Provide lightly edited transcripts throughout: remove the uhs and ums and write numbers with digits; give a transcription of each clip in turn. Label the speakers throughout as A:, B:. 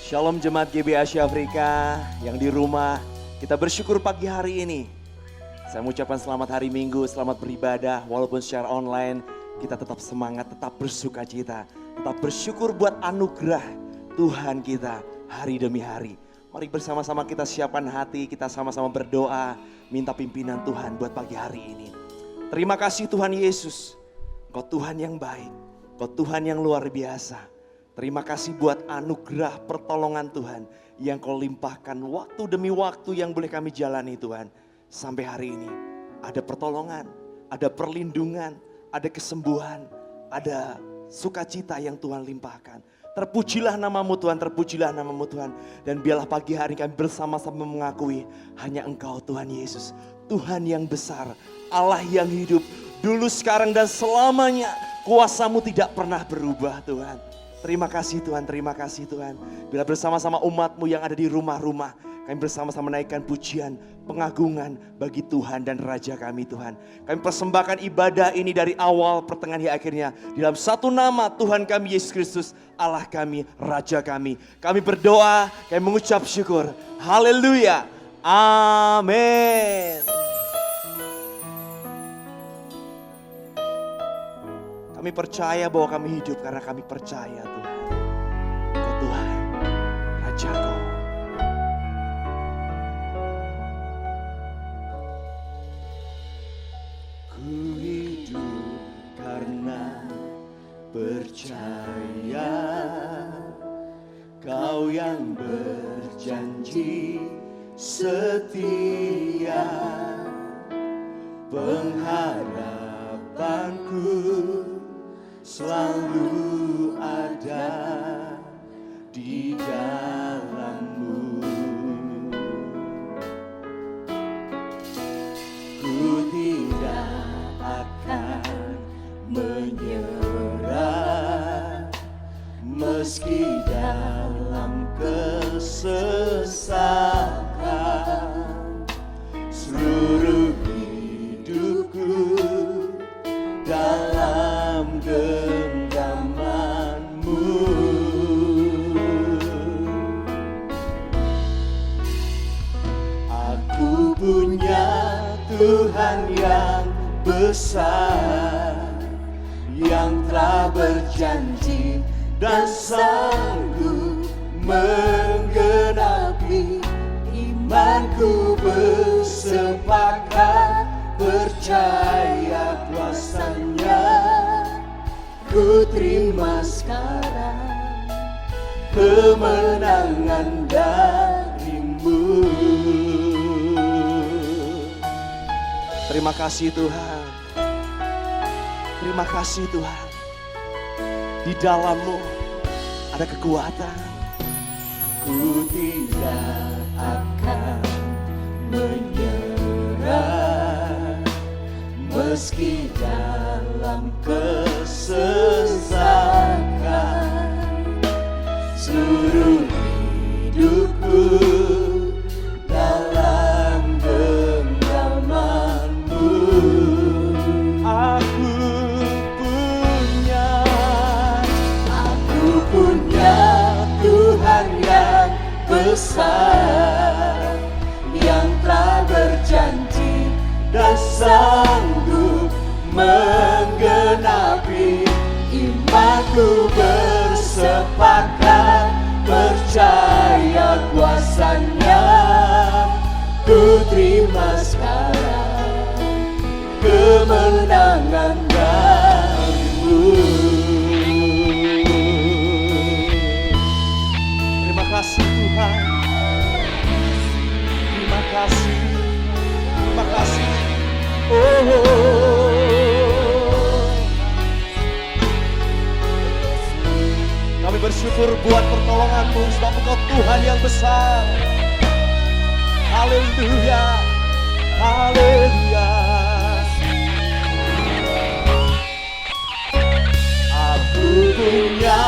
A: Shalom Jemaat GB Asia Afrika yang di rumah. Kita bersyukur pagi hari ini. Saya mengucapkan selamat hari Minggu, selamat beribadah. Walaupun secara online kita tetap semangat, tetap bersuka cita. Tetap bersyukur buat anugerah Tuhan kita hari demi hari. Mari bersama-sama kita siapkan hati, kita sama-sama berdoa. Minta pimpinan Tuhan buat pagi hari ini. Terima kasih Tuhan Yesus. Engkau Tuhan yang baik, Engkau Tuhan yang luar biasa. Terima kasih buat anugerah pertolongan Tuhan yang Kau limpahkan waktu demi waktu yang boleh kami jalani Tuhan. Sampai hari ini ada pertolongan, ada perlindungan, ada kesembuhan, ada sukacita yang Tuhan limpahkan. Terpujilah namamu Tuhan, terpujilah namamu Tuhan. Dan biarlah pagi hari kami bersama-sama mengakui hanya Engkau Tuhan Yesus. Tuhan yang besar, Allah yang hidup, dulu sekarang dan selamanya. Kuasa-Mu tidak pernah berubah Tuhan. Terima kasih Tuhan, terima kasih Tuhan. Bila bersama-sama umat-Mu yang ada di rumah-rumah, kami bersama-sama menaikkan pujian, pengagungan bagi Tuhan dan Raja kami Tuhan. Kami persembahkan ibadah ini dari awal, pertengahan hingga akhirnya. Di dalam satu nama Tuhan kami Yesus Kristus, Allah kami, Raja kami. Kami berdoa, kami mengucap syukur. Haleluya, amin. Kami percaya bahwa kami hidup karena kami percaya Tuhan. Engkau Tuhan, Rajaku. Ku hidup karena percaya Kau yang berjanji setia. Pengharapanku selalu ada di dalam-Mu. Ku tidak akan menyerah meski dalam kesesakan. Seluruh hidupku dalam genggaman-Mu. Aku punya Tuhan yang besar, yang telah berjanji dan sanggup menggenapi. Imanku bersepakat percaya kuasa-Nya. Ku terima sekarang kemenangan dari-Mu. Terima kasih Tuhan. Terima kasih Tuhan. Di dalam-Mu ada kekuatan. Ku tidak akan menyerah meski dalam kesesakan. Seluruh hidupku dalam genggaman-Mu. Aku punya Tuhan yang besar, yang telah berjanji dan sanggup menggenapi. Imanku bersepakat percaya kuasa-Nya. Ku terima sekarang kemenangan dari-Mu. Terima kasih Tuhan. Terima kasih. Terima kasih. Kami bersyukur buat pertolongan-Mu sebab Engkau Tuhan yang besar. Haleluya, haleluya. Aku punya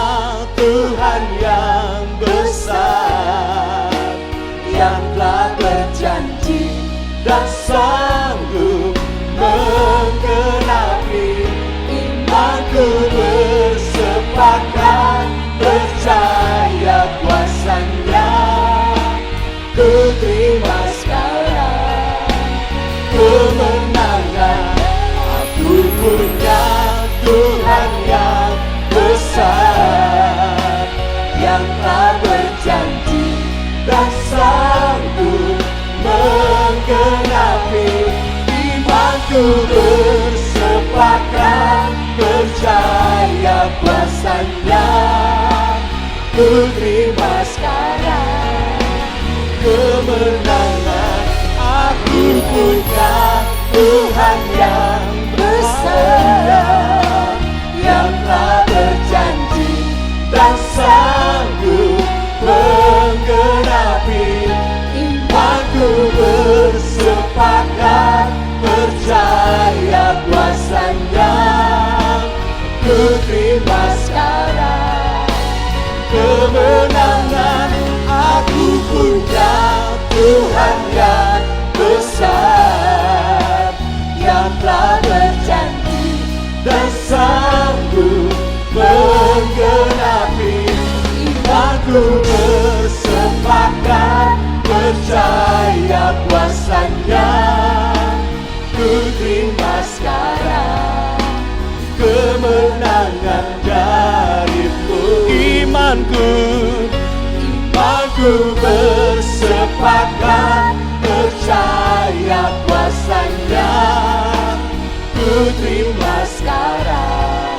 A: Tuhan yang besar, yang telah berjanji dan sanggup menggenapi. Imanku bersepakat percaya kuasa-Nya. ku terima sekarang kemenangan. Aku punya Tuhan yang besar, yang telah berjanji dan sanggup menggenapi. Imanku bersepakat percaya kuasanya. Ku terima sekarang kemenangan. Aku punya Tuhan yang besar, yang telah berjanji dan sanggup menggenapi. Imanku bersepakat percaya kuasanya. Ku terima sekarang kemenangan. Aku punya Tuhan yang besar, yang telah berjanji dan sanggup menggenapi. Imanku bersepakat percaya kuasanya. Ku terima sekarang kemenangan darimu. Imanku bersepakat percaya kuasanya. Ku terima sekarang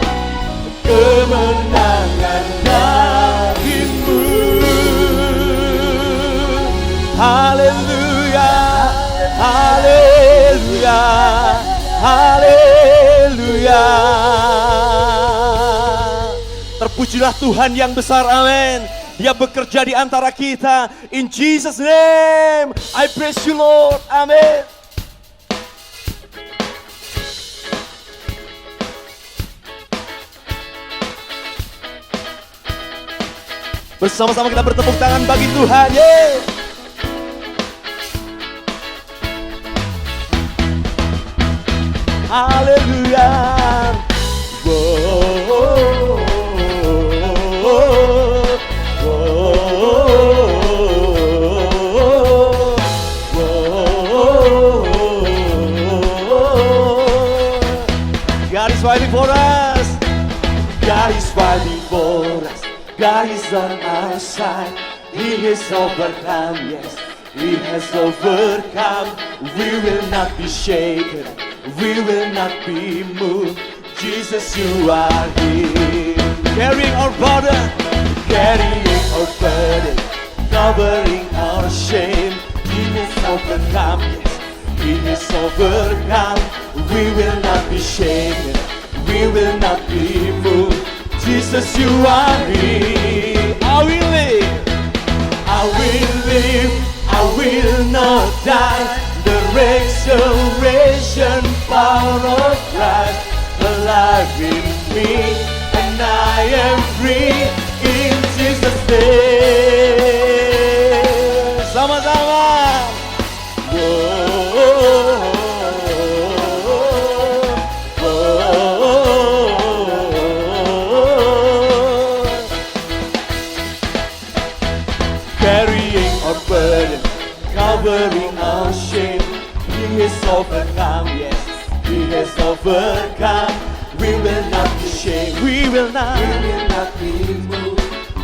A: kemenangan darimu. Haleluya, haleluya, haleluya. Terpujilah Tuhan yang besar, amin. Dia bekerja di antara kita. In Jesus' name, I praise you Lord, amin. Bersama-sama kita bertepuk tangan bagi Tuhan, yeay. Haleluya. God is fighting for us. God is fighting for us. God is on our side. He has overcome, yes, He has overcome. We will not be shaken, we will not be moved. Jesus, you are here. Carrying our burden, carrying our burden, covering our shame. He has overcome, yes, He has overcome. We will not be shaken, we will not be moved. Jesus, you are here. I will live, I will live, I will not die. The resurrection power of Christ alive in me, and I am free in Jesus' name. Sama-sama. Carrying our burden, covering our shame. He has overcome, yes, He has overcome. We will not be shamed, we will not be moved.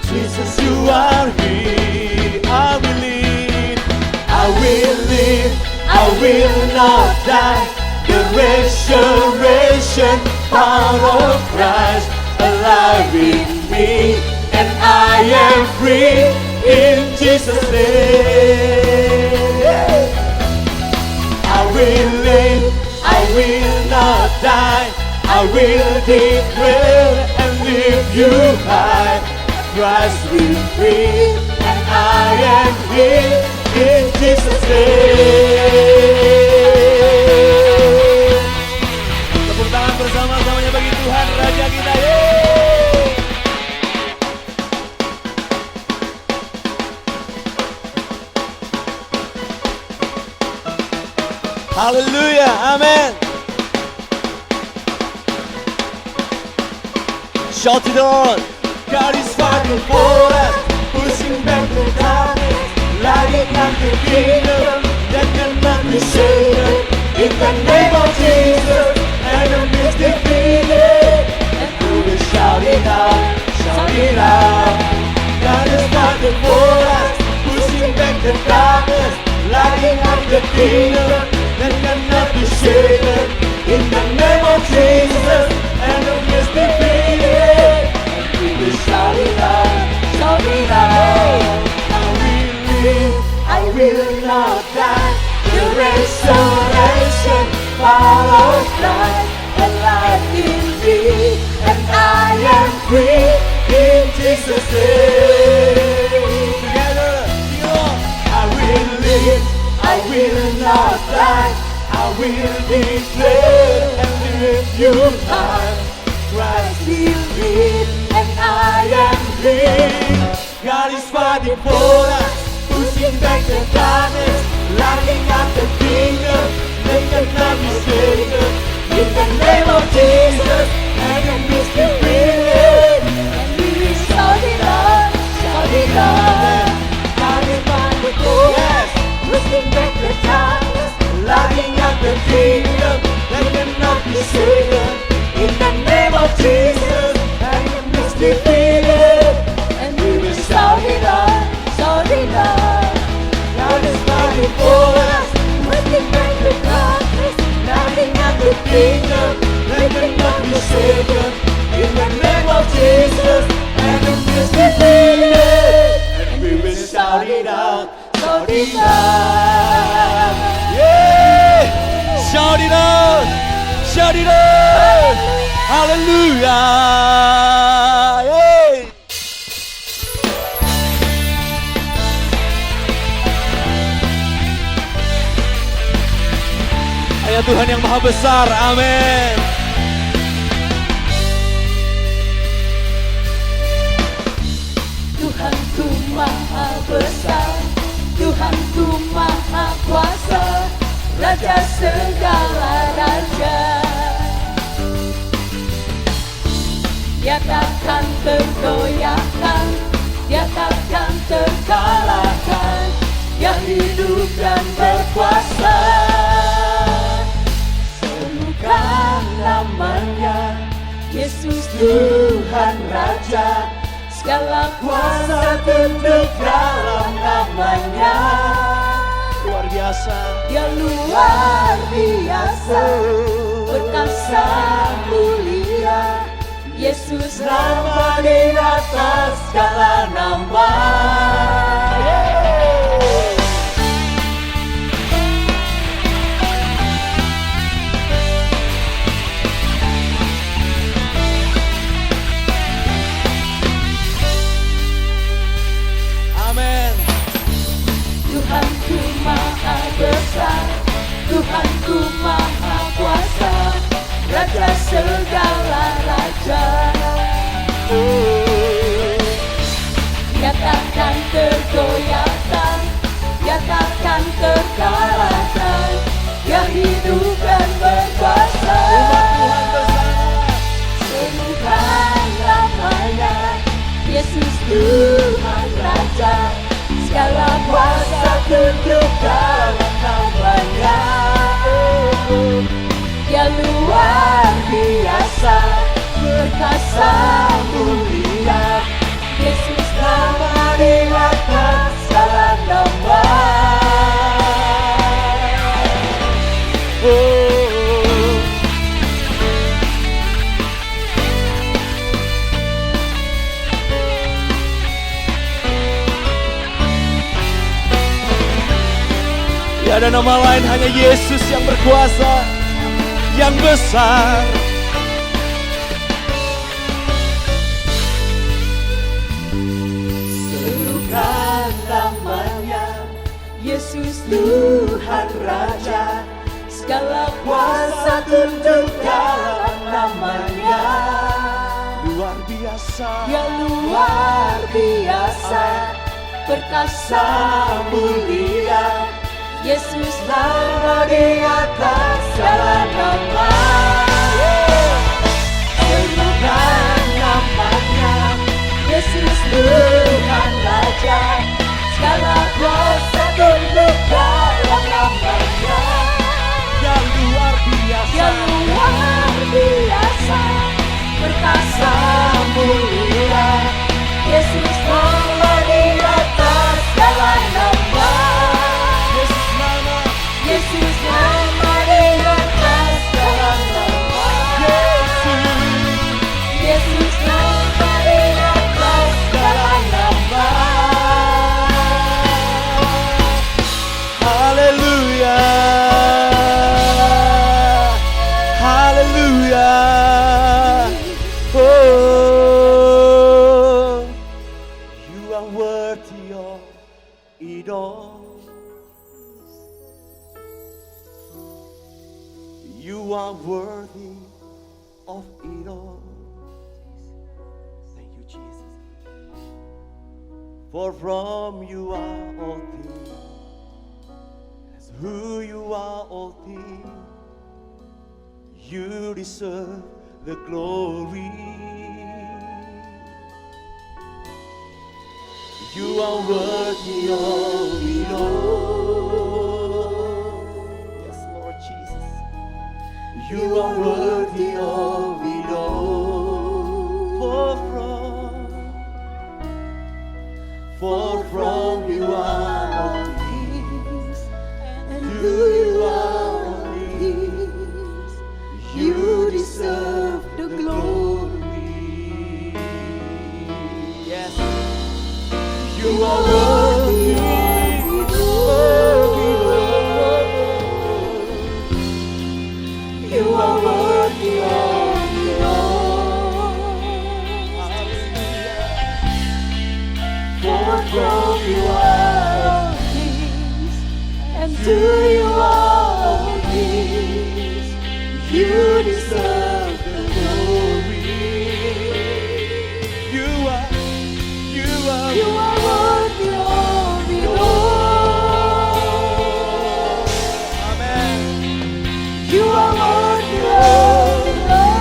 A: Jesus, you are here. I will live, I will live, I will not die. The resurrection power of Christ alive in me, and I am free in Jesus' name. I will live, I will not die. I will declare and lift you high. Christ will free, and I am here in Jesus' name. Tepuk tangan bersama-samanya bagi Tuhan Raja kita, yeay. Haleluya, amin. Shout to the Lord. God is fighting for us, pushing back the darkness, lighting up the darkness, lighting up the kingdom that cannot be shaken. In the name of Jesus, enemy is defeated. And we will shout it out, shout it out. I will live, I will not die. The resurrection follows life, and life in me, and I am free in Jesus' name. Together, sing on. I will live, I will not die. I will declare and live you high. Christ will live, and I am free. God is fighting for us, pushing back the darkness, lighting up the kingdom, they cannot be shaken. In the name of Jesus, enemies defeated, and we will shout it out, shout it out. God is fighting for us, pushing back the darkness, lighting up the kingdom, they cannot be shaken. In the name of Jesus, enemies defeated, and we will shout it out, shout it out. God is fighting for us, pushing back the darkness, lighting up the kingdom, they cannot be shaken. In the name of Jesus, enemies defeated, and we will shout it out, shout it out. Yeah! Shout it out, shout it out. Hallelujah. Yeah! Hanya Tuhan yang Maha Besar, amin.
B: Tuhanku Maha Besar, Tuhanku Maha Kuasa, Raja segala raja. Dia takkan tergoyahkan, Dia takkan terkalahkan, Dia hidup dan berkuasa. Serukan namanya, Yesus Tuhan Raja, segala kuasa tunduk dalam namanya.
A: Luar biasa.
B: Dia luar biasa, perkasa mulia. Yesus nama di atas segala nama.
A: Amin.
B: Tuhanku Maha Besar, Tuhanku Maha Kuasa, Raja segala raja. Dia takkan tergoyahkan, Dia takkan terkalahkan, Dia hidup dan berkuasa. Serukan namanya, Yesus Tuhan Raja, segala kuasa tunduk dalam namanya. Dia luar biasa, perkasa mulia. Yesus nama di atas segala nama.
A: Tiada nama lain, hanya Yesus yang berkuasa, yang besar.
B: Serukan namanya, Yesus Tuhan Raja, segala kuasa tunduk dalam namanya.
A: Luar biasa.
B: Dia luar biasa, perkasa mulia. Yesus nama di atas segala nama. Serukan namanya, Yesus Tuhan Raja, segala kuasa tunduk dalam namanya.
A: Yang luar biasa.
B: Yang luar biasa, perkasa mulia. Yesus nama di atas segala nama.
A: all. You are worthy of it all. Thank you, Jesus. For from you are all things, as who you are all things, you deserve the glory. You are worthy of it all. Yes, Lord Jesus. You are worthy of it all. For from you are all things, and who you are all things, you deserve the glory. Yes. You are worthy of it all. You are worthy of it all. For from you are all things, and to you are all things, you deserve the glory. You are worthy of it all. Amen. You are worthy of it all.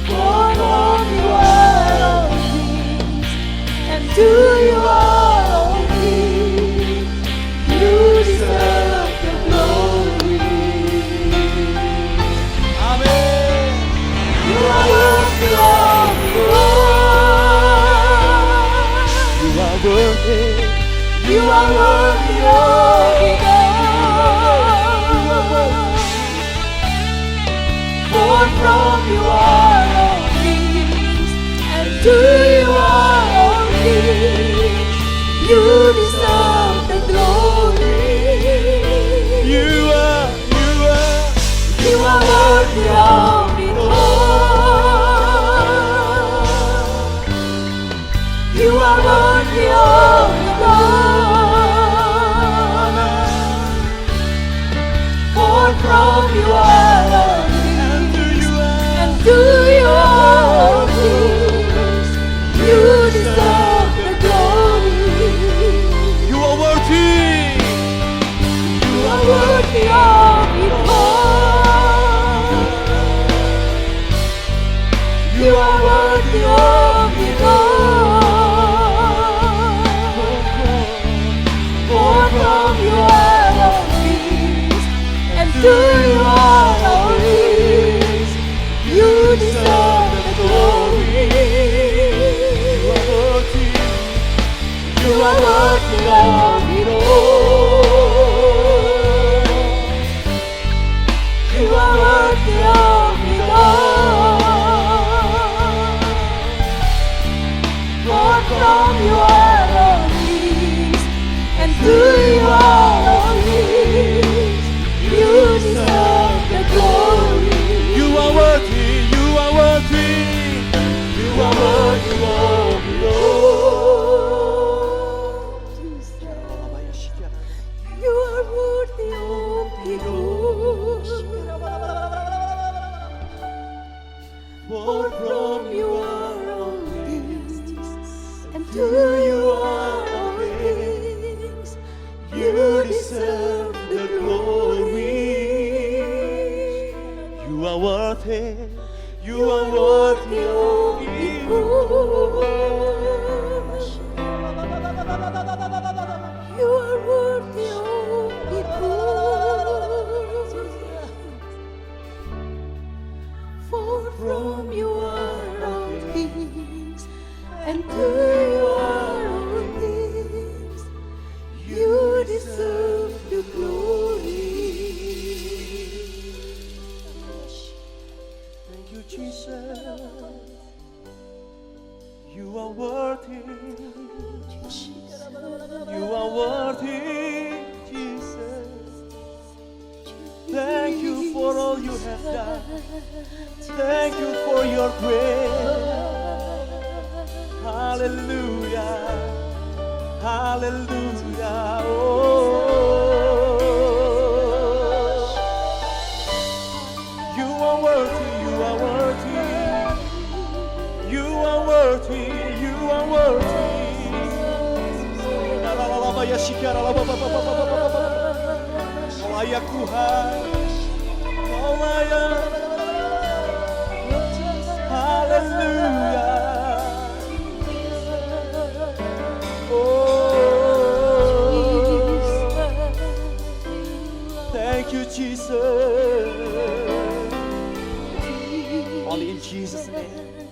A: For from you are all things, and to you are all things, you deserve the glory. Amen. You are worthy of it all. You are worthy. You are worthy of it all. For from you are all things, and to you are all things, you deserve the glory. You are worthy of it all. You are worthy of it all. For from you are all things, and to you are all things, you deserve the glory. You are worthy. You are worthy of it all. You are worthy of it all. For from you are all things, and to you are all things, you deserve the glory. You are worthy of it all. You are worthy of it all. For from you are all things, and to you are all things, you deserve the glory. You are worthy. You are worthy. You are worthy of it all. You are worthy of it all. For from you are all things, and to you are all things, you deserve the glory. You are worthy. You are worthy of it all. You are worthy of it all. For from you are all things, and to you are all things, you deserve the glory. Thank you, Jesus. You are worthy. You are worthy, Jesus. Thank you for all you have done. Thank you for your grace. Hallelujah, hallelujah. Oh, you are worthy, you are worthy, you are worthy, you are worthy. Layak Tuhan, Kau layak. Hallelujah. Oh, thank you, Jesus. Only in Jesus' name.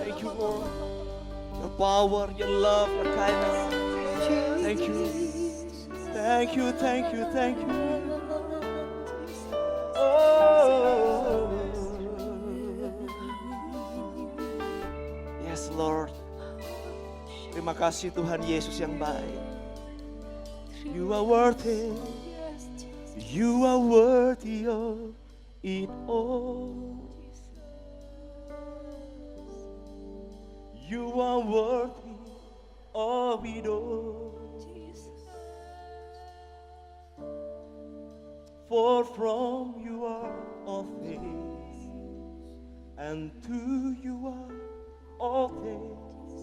A: Thank you, Lord. Your power, your love, your kindness. Thank you. Thank you, thank you, thank you. Oh, yes, Lord. Terima kasih Tuhan Yesus yang baik. You are worthy. You are worthy of it all. You are worthy of it all. For from you are all things, and to you are all things.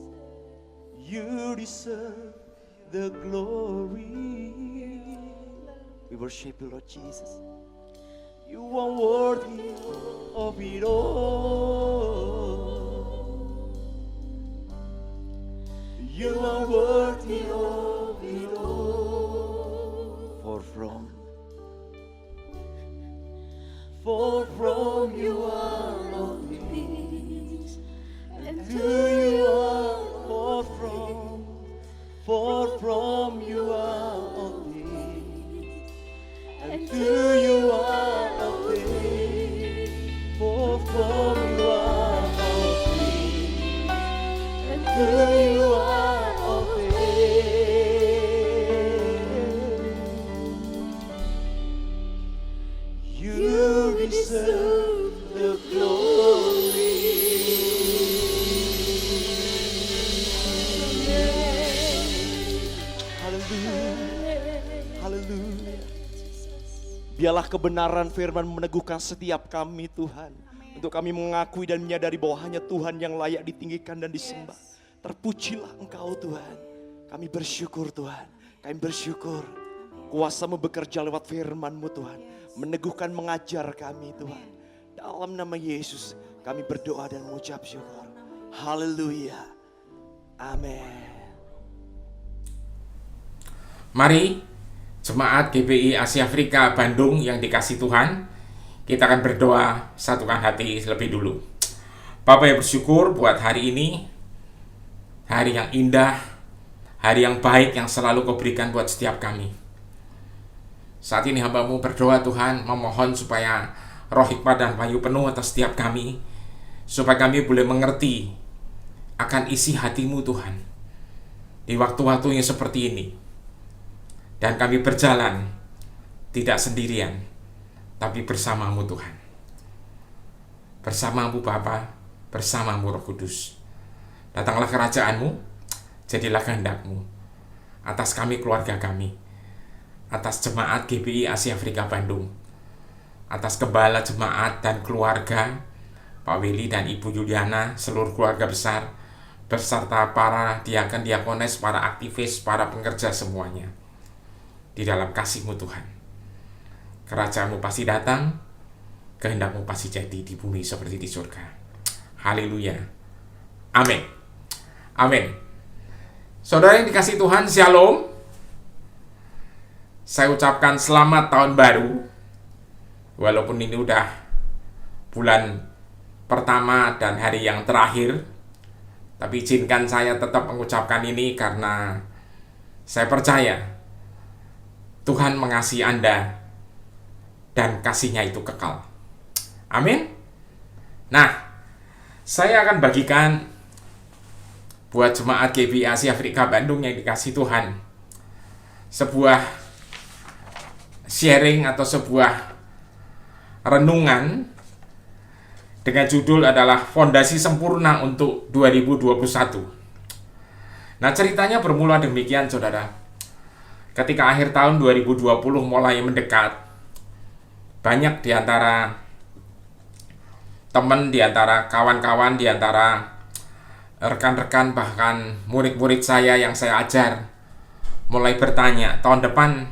A: You deserve the glory. We worship you, Lord Jesus. You are worthy of it all. You are worthy of it all. For from you are all things, and to you are for from you are all things, and to you are all things. For from you are all things, and to you are all things. You deserve the glory. Haleluya. Haleluya. Biarlah kebenaran firman meneguhkan setiap kami, Tuhan. Untuk kami mengakui dan menyadari bahwa hanya Tuhan yang layak ditinggikan dan disembah. Terpujilah Engkau, Tuhan. Kami bersyukur, Tuhan. Kami bersyukur kuasa-Mu bekerja lewat firman-Mu, Tuhan. Meneguhkan, mengajar kami, Tuhan. Dalam nama Yesus kami berdoa dan mengucap syukur. Haleluya. Amin.
C: Mari Jemaat GBI Asia Afrika Bandung yang dikasih Tuhan, kita akan berdoa satukan hati lebih dulu. Bapak yang bersyukur buat hari ini, hari yang indah, hari yang baik yang selalu Kau berikan buat setiap kami. Saat ini hamba-Mu berdoa Tuhan, memohon supaya roh hikmat dan wahyu penuh atas setiap kami, supaya kami boleh mengerti akan isi hati-Mu Tuhan di waktu-waktu yang seperti ini. Dan kami berjalan tidak sendirian, tapi bersama-Mu Tuhan. Bersama-Mu Bapa, bersama-Mu Roh Kudus. Datanglah kerajaan-Mu, jadilah kehendak-Mu atas kami, keluarga kami, atas jemaat GBI Asia Afrika Bandung, atas gembala jemaat dan keluarga, Pak Willy dan Ibu Juliana, seluruh keluarga besar, beserta para diakon, diakones, para aktivis, para pekerja semuanya. Di dalam kasih-Mu Tuhan, kerajaan-Mu pasti datang, kehendak-Mu pasti jadi di bumi seperti di surga. Haleluya. Amin. Amin. Saudara yang dikasih Tuhan, Shalom. Saya ucapkan selamat tahun baru. Walaupun ini udah bulan pertama dan hari yang terakhir, tapi izinkan saya tetap mengucapkan ini karena saya percaya Tuhan mengasihi Anda dan kasih-Nya itu kekal. Amin. Nah, saya akan bagikan buat jemaat GBI Asia Afrika Bandung yang dikasih Tuhan sebuah sharing atau sebuah renungan dengan judul adalah Fondasi Sempurna untuk 2021. Nah, ceritanya bermula demikian, saudara. Ketika akhir tahun 2020 mulai mendekat, banyak di antara teman, di antara kawan-kawan, di antara rekan-rekan, bahkan murid-murid saya yang saya ajar mulai bertanya, tahun depan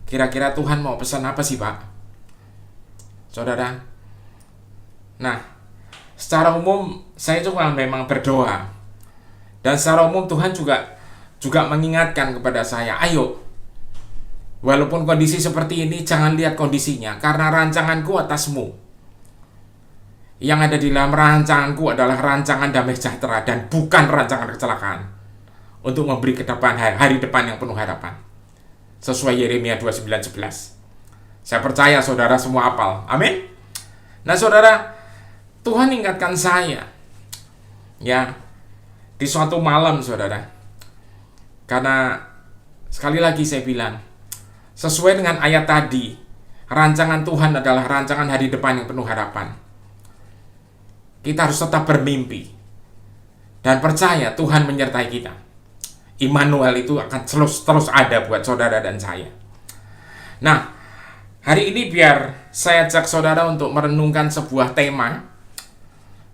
C: kira-kira Tuhan mau pesan apa sih, Pak? Saudara. Nah, secara umum saya cuma memang berdoa. Dan secara umum Tuhan juga mengingatkan kepada saya, ayo, walaupun kondisi seperti ini, jangan lihat kondisinya, karena rancanganku atasmu. Yang ada di dalam rancanganku adalah rancangan damai sejahtera dan bukan rancangan kecelakaan, untuk memberi ke depan hari depan yang penuh harapan. Sesuai Yeremia 29:11. Saya percaya saudara semua hafal. Amin. Nah, saudara, Tuhan ingatkan saya, ya, di suatu malam, saudara. Karena sekali lagi saya bilang, sesuai dengan ayat tadi, rancangan Tuhan adalah rancangan hari depan yang penuh harapan. Kita harus tetap bermimpi dan percaya Tuhan menyertai kita. Immanuel itu akan terus ada buat saudara dan saya. Nah, hari ini biar saya ajak saudara untuk merenungkan sebuah tema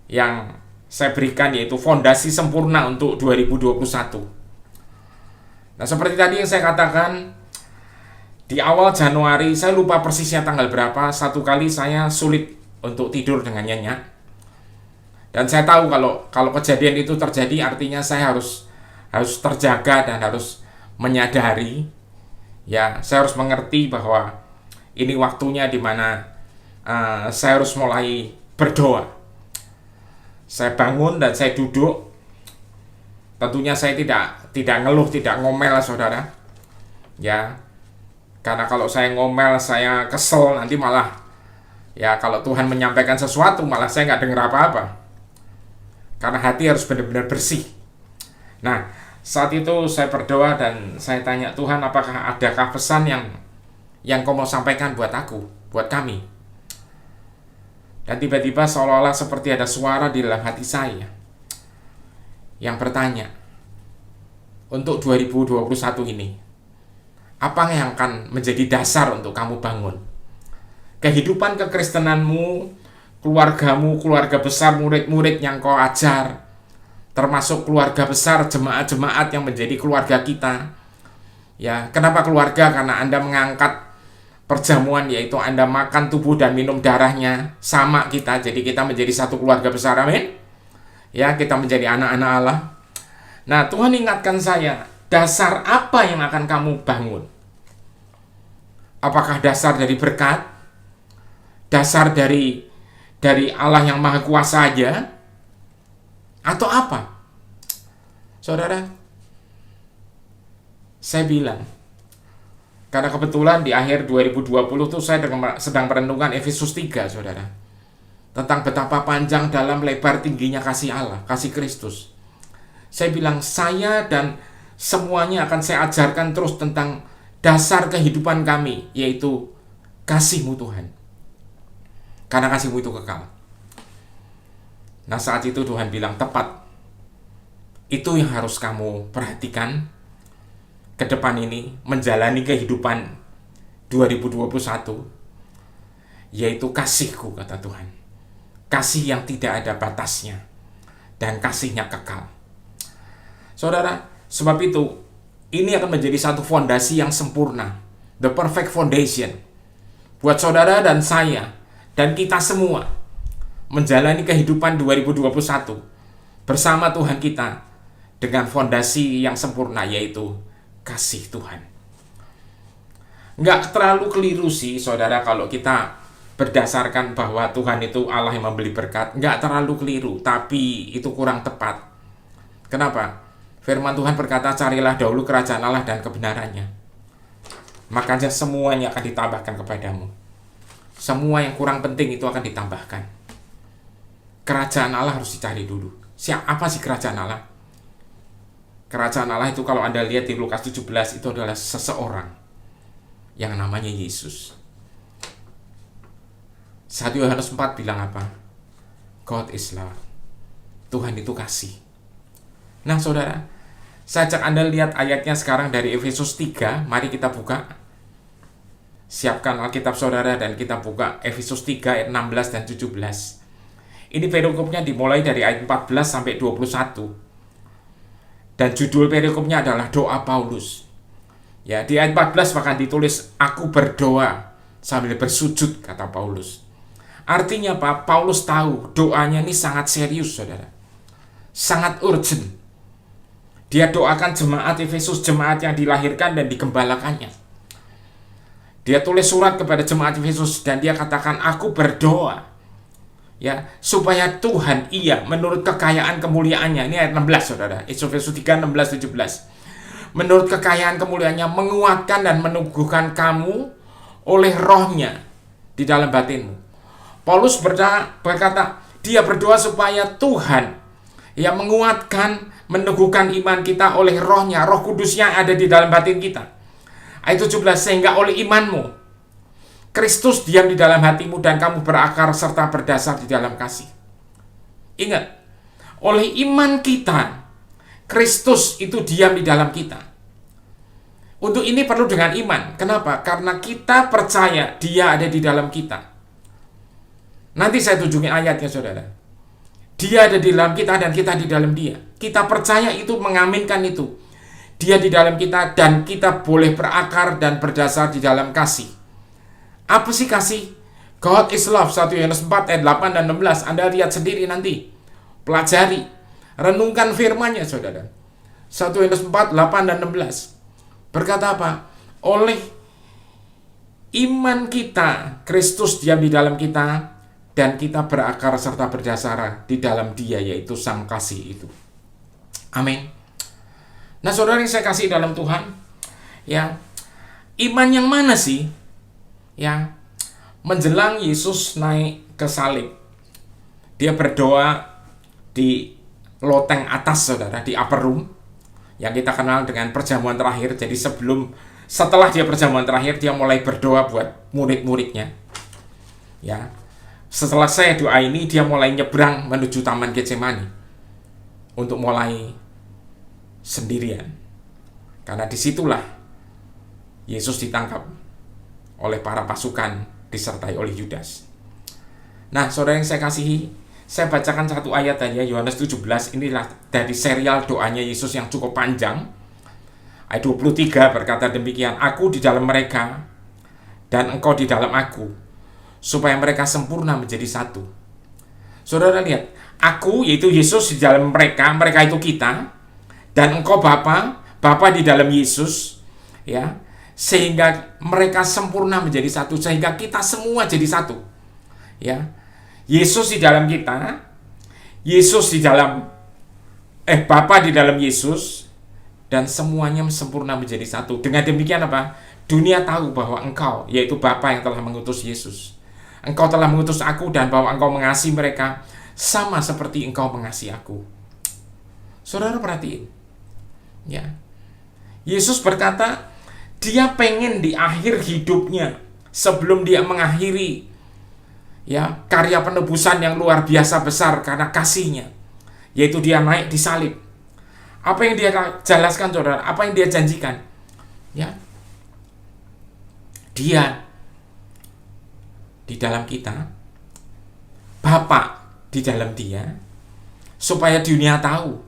C: yang saya berikan, yaitu fondasi sempurna untuk 2021. Nah, seperti tadi yang saya katakan, di awal Januari, saya lupa persisnya tanggal berapa, satu kali saya sulit untuk tidur dengan nyenyak. Dan saya tahu kalau kejadian itu terjadi, artinya saya harus terjaga dan harus menyadari, ya, saya harus mengerti bahwa ini waktunya di mana saya harus mulai berdoa. Saya bangun dan saya duduk. Tentunya saya tidak ngeluh, tidak ngomel, saudara. Ya, karena kalau saya ngomel, saya kesel, nanti malah, ya, kalau Tuhan menyampaikan sesuatu, malah saya nggak dengar apa-apa. Karena hati harus benar-benar bersih. Nah, saat itu saya berdoa dan saya tanya, Tuhan, apakah adakah pesan yang kau mau sampaikan buat aku, buat kami? Dan tiba-tiba seolah-olah seperti ada suara di dalam hati saya yang bertanya, untuk 2021 ini, apa yang akan menjadi dasar untuk kamu bangun? Kehidupan kekristenanmu, keluargamu, keluarga besar, murid-murid yang kau ajar, termasuk keluarga besar, jemaat-jemaat yang menjadi keluarga kita. Ya, kenapa keluarga? Karena Anda mengangkat perjamuan, yaitu Anda makan tubuh dan minum darahnya sama kita, jadi kita menjadi satu keluarga besar. Amin. Ya, kita menjadi anak-anak Allah. Nah, Tuhan ingatkan saya, dasar apa yang akan kamu bangun? Apakah dasar dari berkat? Dasar dari Allah yang Maha Kuasa aja? Atau apa? Saudara, saya bilang, karena kebetulan di akhir 2020 tuh saya sedang merenungkan Efesus 3, saudara. Tentang betapa panjang, dalam, lebar, tingginya kasih Allah, kasih Kristus. Saya bilang, saya dan semuanya akan saya ajarkan terus tentang dasar kehidupan kami, yaitu kasih-Mu Tuhan. Karena kasih-Mu itu kekal. Nah, saat itu Tuhan bilang, tepat. Itu yang harus kamu perhatikan ke depan ini, menjalani kehidupan 2021, yaitu kasih-Ku, kata Tuhan. Kasih yang tidak ada batasnya, dan kasih-Nya kekal. Saudara, sebab itu, ini akan menjadi satu fondasi yang sempurna. The perfect foundation. Buat saudara dan saya, dan kita semua, menjalani kehidupan 2021 bersama Tuhan kita dengan fondasi yang sempurna, yaitu kasih Tuhan. Nggak terlalu keliru sih, saudara, kalau kita berdasarkan bahwa Tuhan itu Allah yang memberi berkat. Nggak terlalu keliru, tapi itu kurang tepat. Kenapa? Firman Tuhan berkata, carilah dahulu kerajaan Allah dan kebenarannya, makanya semuanya akan ditambahkan kepadamu. Semua yang kurang penting itu akan ditambahkan. Kerajaan Allah harus dicari dulu. Apa sih kerajaan Allah? Kerajaan Allah itu kalau Anda lihat di Lukas 17, itu adalah seseorang yang namanya Yesus. 1 Yohanes 4 bilang apa? God is love. Tuhan itu kasih. Nah, saudara, Saya ajak Anda lihat ayatnya sekarang dari Efesus 3. Mari kita buka. Siapkan Alkitab saudara dan kita buka Efesus 3 ayat 16 dan 17. Ini perikopnya dimulai dari ayat 14 sampai 21. Dan judul perikopnya adalah doa Paulus. Ya, di ayat 14 bahkan ditulis, aku berdoa sambil bersujud, kata Paulus. Artinya apa? Paulus tahu doanya ini sangat serius, saudara. Sangat urgent. Dia doakan jemaat Efesus, jemaat yang dilahirkan dan digembalakannya. Dia tulis surat kepada jemaat Efesus dan dia katakan, aku berdoa ya supaya Tuhan menurut kekayaan kemuliaannya. Ini ayat 16, saudara. Efesus 3, 16, 17. Menurut kekayaan kemuliaannya menguatkan dan meneguhkan kamu oleh rohnya di dalam batinmu. Paulus berkata, dia berdoa supaya Tuhan menguatkan, meneguhkan iman kita oleh rohnya, roh kudus yang ada di dalam batin kita. Ayat 17, sehingga oleh imanmu Kristus diam di dalam hatimu dan kamu berakar serta berdasar di dalam kasih. Ingat, oleh iman kita Kristus itu diam di dalam kita. Untuk ini perlu dengan iman. Kenapa? Karena kita percaya dia ada di dalam kita. Nanti saya tunjukin ayatnya, saudara. Dia ada di dalam kita dan kita di dalam dia. Kita percaya itu, mengaminkan itu. Dia di dalam kita dan kita boleh berakar dan berdasar di dalam kasih. Apa sih kasih? God is love, 1 Yohanes 4 ayat 8 dan 16. Anda lihat sendiri nanti. Pelajari. Renungkan firman-Nya, saudara. 1 Yohanes 4, 8 dan 16. Berkata apa? Oleh iman kita, Kristus diam di dalam kita, dan kita berakar serta berdasar di dalam dia, yaitu sang kasih itu. Amin. Nah, saudara yang saya kasih dalam Tuhan, ya, iman yang mana sih? Ya, menjelang Yesus naik ke salib, dia berdoa di loteng atas, saudara, di upper room yang kita kenal dengan perjamuan terakhir. Jadi setelah dia perjamuan terakhir, dia mulai berdoa buat murid-muridnya. Ya, setelah saya doa ini, dia mulai nyebrang menuju Taman Getsemani untuk mulai sendirian, karena disitulah Yesus ditangkap oleh para pasukan disertai oleh Yudas. Nah, saudara yang saya kasihi, saya bacakan satu ayat aja, Yohanes 17. Inilah dari serial doanya Yesus yang cukup panjang. Ayat 23 berkata demikian, aku di dalam mereka dan engkau di dalam aku, supaya mereka sempurna menjadi satu. Saudara lihat, aku yaitu Yesus di dalam mereka, mereka itu kita, dan engkau Bapa di dalam Yesus, ya, sehingga mereka sempurna menjadi satu, sehingga kita semua jadi satu. Ya. Yesus di dalam kita, Yesus di dalam Bapa di dalam Yesus, dan semuanya sempurna menjadi satu. Dengan demikian apa? Dunia tahu bahwa engkau, yaitu Bapa yang telah mengutus Yesus, engkau telah mengutus aku, dan bahwa engkau mengasihi mereka sama seperti engkau mengasihi aku. Saudara perhatiin, ya, Yesus berkata dia pengen di akhir hidupnya, sebelum dia mengakhiri karya penebusan yang luar biasa besar karena kasihnya, yaitu dia naik di salib. Apa yang dia jelaskan, saudara? Apa yang dia janjikan? Ya, dia di dalam kita, Bapa di dalam dia, supaya dunia tahu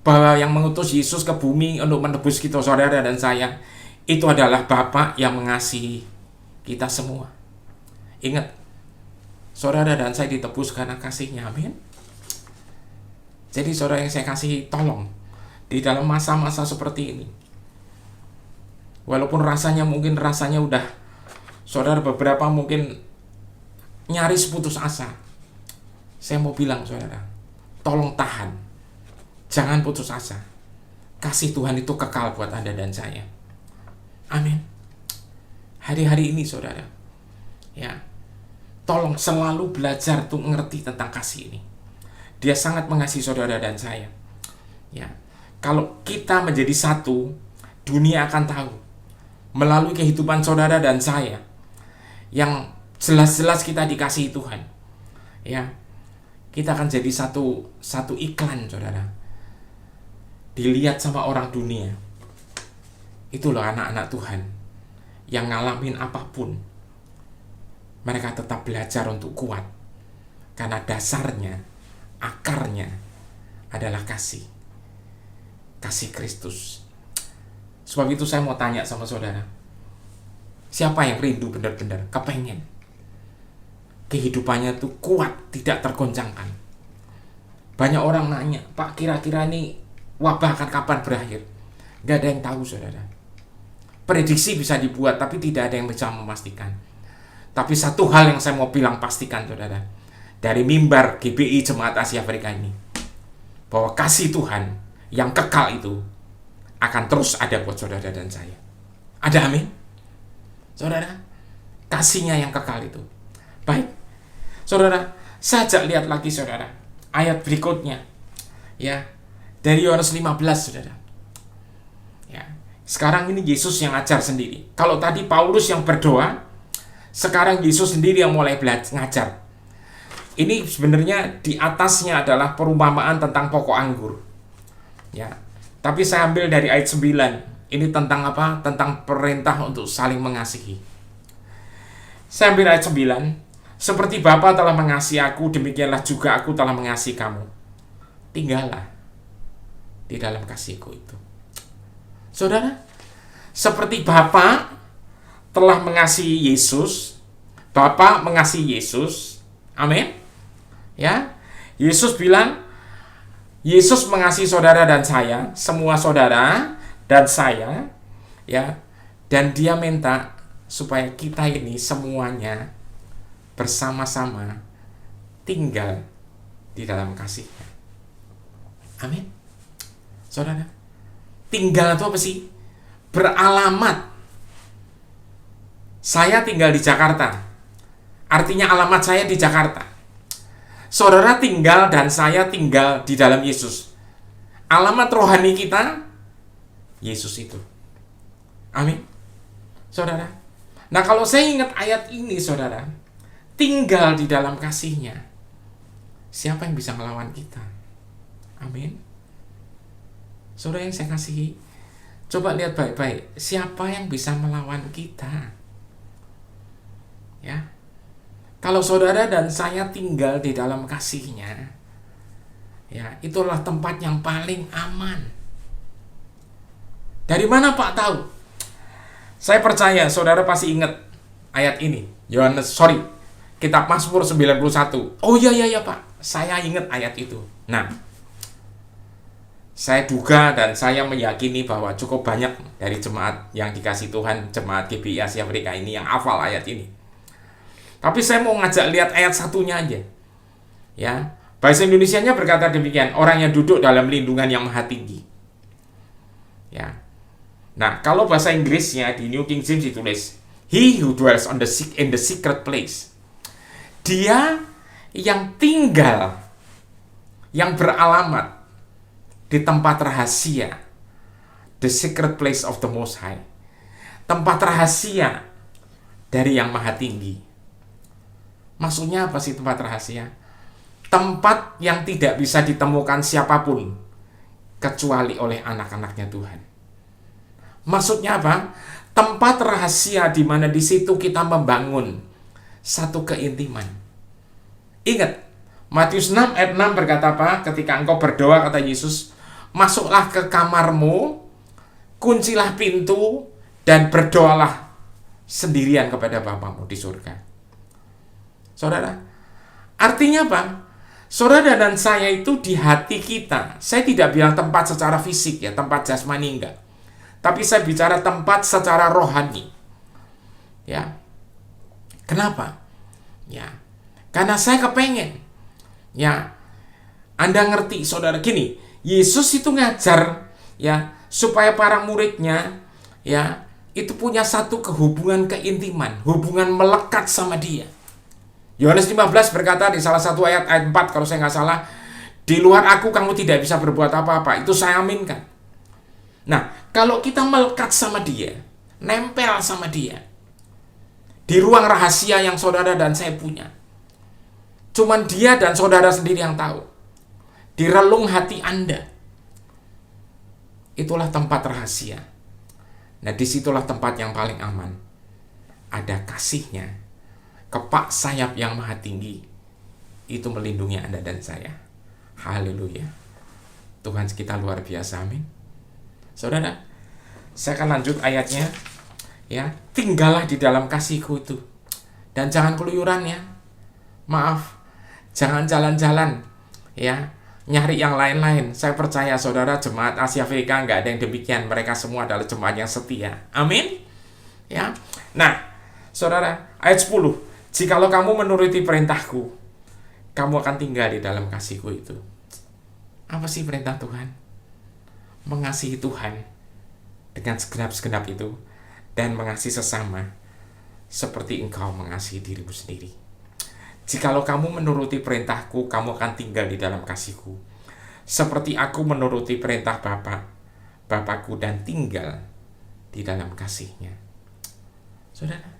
C: bahwa yang mengutus Yesus ke bumi untuk menebus kita, saudara dan saya, itu adalah Bapa yang mengasihi kita semua. Ingat, saudara dan saya ditebus karena kasih-Nya, amin. Jadi saudara yang saya kasihi, tolong di dalam masa-masa seperti ini, walaupun rasanya udah, saudara beberapa mungkin nyaris putus asa, saya mau bilang, saudara, tolong tahan, jangan putus asa. Kasih Tuhan itu kekal buat Anda dan saya, amin. Hari-hari ini, saudara, ya, tolong selalu belajar untuk ngerti tentang kasih ini. Dia sangat mengasihi saudara dan saya. Ya, kalau kita menjadi satu, dunia akan tahu melalui kehidupan saudara dan saya yang jelas-jelas kita dikasihi Tuhan. Ya, kita akan jadi satu iklan, saudara. dilihat sama orang dunia. Itu loh anak-anak Tuhan yang ngalamin apapun, mereka tetap belajar untuk kuat. Karena dasarnya, akarnya adalah kasih. Kasih Kristus. Sebab itu saya mau tanya sama saudara, siapa yang rindu benar-benar kepengen kehidupannya tuh kuat, tidak tergoncangkan? Banyak orang nanya, Pak, kira-kira nih wabah akan kapan berakhir? Gak ada yang tahu, saudara. Prediksi bisa dibuat, tapi tidak ada yang bisa memastikan. Tapi satu hal yang saya mau bilang pastikan, saudara, dari mimbar GBI Jemaat Asia Afrika ini, bahwa kasih Tuhan yang kekal itu akan terus ada buat saudara dan saya. Ada amin? Saudara, kasihnya yang kekal itu. Baik, saudara, saya ajak lihat lagi, saudara, ayat berikutnya, ya, dari Yohanes 15, saudara. Ya, sekarang ini Yesus yang ngajar sendiri. Kalau tadi Paulus yang berdoa, sekarang Yesus sendiri yang mulai ngajar. Ini sebenarnya di atasnya adalah perumpamaan tentang pokok anggur. Ya, tapi saya ambil dari ayat 9. Ini tentang apa? Tentang perintah untuk saling mengasihi. Saya ambil ayat 9. Seperti Bapa telah mengasihi aku, demikianlah juga aku telah mengasihi kamu. Tinggallah di dalam kasihku itu. Saudara, seperti Bapa telah mengasihi Yesus, Bapa mengasihi Yesus. Amin. Ya. Yesus bilang, Yesus mengasihi saudara dan saya, semua saudara dan saya, ya. Dan dia minta supaya kita ini semuanya bersama-sama tinggal di dalam kasih-Nya. Amin. Saudara, tinggal itu apa sih? Beralamat. Saya tinggal di Jakarta. Artinya alamat saya di Jakarta. Saudara tinggal dan saya tinggal di dalam Yesus. Alamat rohani kita Yesus itu. Amin. Saudara. Nah, kalau saya ingat ayat ini, saudara, tinggal di dalam kasih-Nya, siapa yang bisa melawan kita? Amin. Saudara yang saya kasihi, coba lihat baik-baik, siapa yang bisa melawan kita? Ya. Kalau saudara dan saya tinggal di dalam kasih-Nya, ya, itulah tempat yang paling aman. Dari mana Pak tahu? Saya percaya saudara pasti ingat ayat ini. Kitab Mazmur 91. Oh iya Pak, saya ingat ayat itu. Nah, saya duga dan saya meyakini bahwa cukup banyak dari jemaat yang dikasih Tuhan, jemaat GBI Asia Afrika ini yang hafal ayat ini. Tapi saya mau ngajak lihat ayat satunya aja. Ya, bahasa Indonesianya berkata demikian, orang yang duduk dalam lindungan yang maha tinggi. Ya. Nah, kalau bahasa Inggrisnya di New King James ditulis, He who dwells in the secret place. Dia yang tinggal, yang beralamat di tempat rahasia, the secret place of the Most High. Tempat rahasia dari yang maha tinggi. Maksudnya apa sih tempat rahasia? Tempat yang tidak bisa ditemukan siapapun kecuali oleh anak-anaknya Tuhan. Maksudnya apa? Tempat rahasia di mana di situ kita membangun satu keintiman. Ingat, Matius 6 ayat 6 berkata apa? Ketika engkau berdoa, kata Yesus, masuklah ke kamarmu, kuncilah pintu, dan berdoalah sendirian kepada Bapamu di surga. Saudara, artinya apa? Saudara dan saya itu di hati kita. Saya tidak bilang tempat secara fisik ya, tempat jasmani enggak. Tapi saya bicara tempat secara rohani. Ya. Kenapa? Ya. Karena saya kepengen. Ya. Anda ngerti, saudara, gini, Yesus itu ngajar ya supaya para muridnya ya itu punya satu kehubungan keintiman, hubungan melekat sama Dia. Yohanes 15 berkata di salah satu ayat 4 kalau saya nggak salah, di luar aku kamu tidak bisa berbuat apa-apa. Itu saya aminkan. Nah, kalau kita melekat sama Dia, nempel sama Dia, di ruang rahasia yang saudara dan saya punya, cuman Dia dan saudara sendiri yang tahu, di relung hati Anda, itulah tempat rahasia. Nah, disitulah tempat yang paling aman. Ada kasih-Nya, kepak sayap yang maha tinggi, itu melindungi Anda dan saya. Haleluya. Tuhan kita luar biasa, amin. Saudara, saya akan lanjut ayatnya. Ya, tinggallah di dalam kasih-Ku itu. Dan jangan keluyuran ya. Maaf, jangan jalan-jalan ya, nyari yang lain-lain. Saya percaya saudara, jemaat Asia Afrika nggak ada yang demikian. Mereka semua adalah jemaat yang setia. Amin. Ya. Nah, saudara, ayat 10. Jikalau kamu menuruti perintah-Ku, kamu akan tinggal di dalam kasih-Ku itu. Apa sih perintah Tuhan? Mengasihi Tuhan dengan segenap-segenap itu, dan mengasihi sesama seperti engkau mengasihi dirimu sendiri. Jikalau kamu menuruti perintah-Ku, kamu akan tinggal di dalam kasih-Ku, seperti aku menuruti perintah Bapa-Ku dan tinggal di dalam kasih-Nya. Saudara,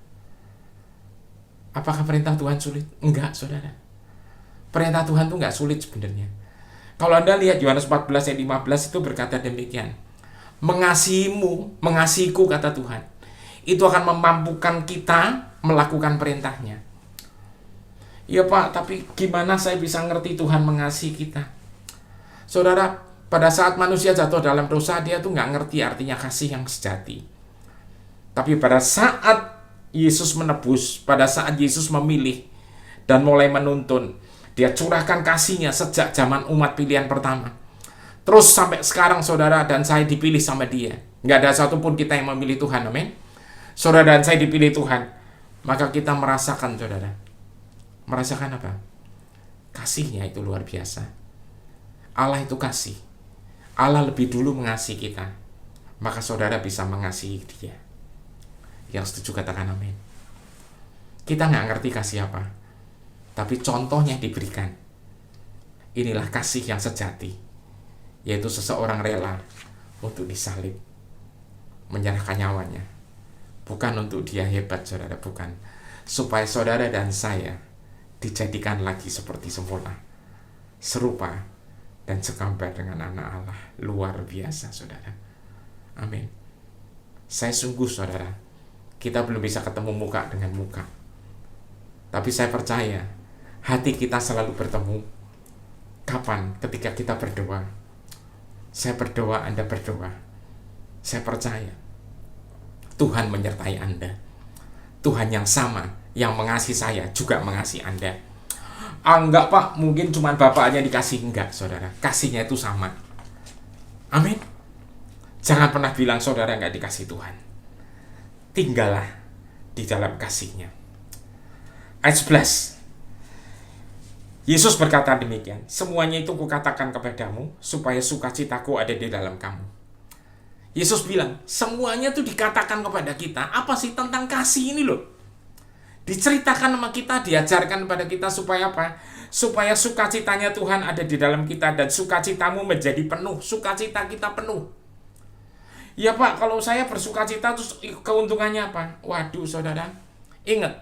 C: apakah perintah Tuhan sulit? Enggak, saudara. Perintah Tuhan itu enggak sulit sebenarnya. Kalau Anda lihat Yohanes 14 ayat 15 itu berkata demikian. Mengasihimu, mengasihiku, kata Tuhan, itu akan memampukan kita melakukan perintah-Nya. Ya Pak, tapi gimana saya bisa ngerti Tuhan mengasihi kita? Saudara, pada saat manusia jatuh dalam dosa, dia tuh nggak ngerti artinya kasih yang sejati. Tapi pada saat Yesus menebus, pada saat Yesus memilih dan mulai menuntun, Dia curahkan kasih-Nya sejak zaman umat pilihan pertama. Terus sampai sekarang saudara dan saya dipilih sama Dia. Nggak ada satupun kita yang memilih Tuhan, amin. Saudara dan saya dipilih Tuhan. Maka kita merasakan, saudara. Merasakan apa? Kasih-Nya itu luar biasa. Allah itu kasih. Allah lebih dulu mengasihi kita. Maka saudara bisa mengasihi Dia. Yang setuju katakan amin. Kita nggak ngerti kasih apa. Tapi contohnya diberikan. Inilah kasih yang sejati. Yaitu seseorang rela untuk disalib. Menyerahkan nyawanya. Bukan untuk dia hebat, saudara, bukan. Supaya saudara dan saya dijadikan lagi seperti semula. Serupa dan segambar dengan anak Allah. Luar biasa, saudara. Amin. Saya sungguh, saudara, kita belum bisa ketemu muka dengan muka. Tapi saya percaya hati kita selalu bertemu. Kapan? Ketika kita berdoa. Saya berdoa, Anda berdoa. Saya percaya Tuhan menyertai Anda. Tuhan yang sama, yang mengasihi saya, juga mengasihi Anda. Enggak Pak, mungkin cuma Bapaknya dikasih. Enggak, saudara. Kasihnya itu sama. Amin. Jangan pernah bilang saudara enggak dikasih Tuhan. Tinggallah di dalam kasih-Nya. Ayat 11. Yesus berkata demikian, semuanya itu kukatakan kepadamu, supaya sukacitaku ada di dalam kamu. Yesus bilang, semuanya itu dikatakan kepada kita. Apa sih tentang kasih ini loh? Diceritakan sama kita, diajarkan kepada kita supaya apa? Supaya sukacitanya Tuhan ada di dalam kita, dan sukacitamu menjadi penuh, sukacita kita penuh. Ya Pak, kalau saya bersukacita terus keuntungannya apa? Waduh saudara, ingat.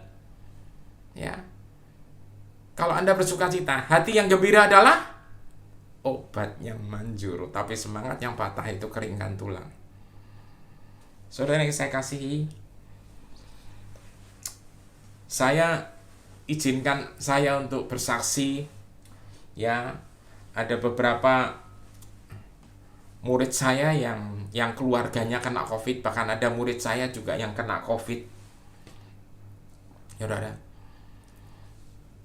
C: Ya. Kalau Anda bersukacita, hati yang gembira adalah obat yang manjur, tapi semangat yang patah itu keringkan tulang. Saudara yang saya kasihi, saya izinkan saya untuk bersaksi. Ya, ada beberapa murid saya yang keluarganya kena COVID, bahkan ada murid saya juga yang kena COVID. Ya, saudara.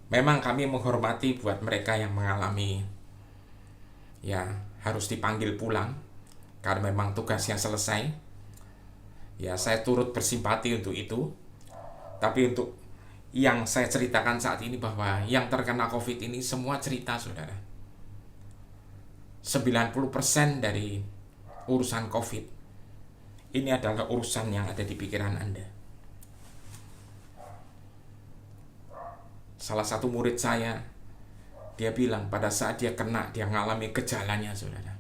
C: Memang kami menghormati buat mereka yang mengalami ya harus dipanggil pulang karena memang tugasnya selesai. Ya, saya turut bersimpati untuk itu. Tapi untuk yang saya ceritakan saat ini bahwa yang terkena COVID ini semua cerita, saudara. 90% dari urusan COVID ini adalah urusan yang ada di pikiran Anda. Salah satu murid saya, dia bilang pada saat dia kena, dia ngalami gejalanya, saudara.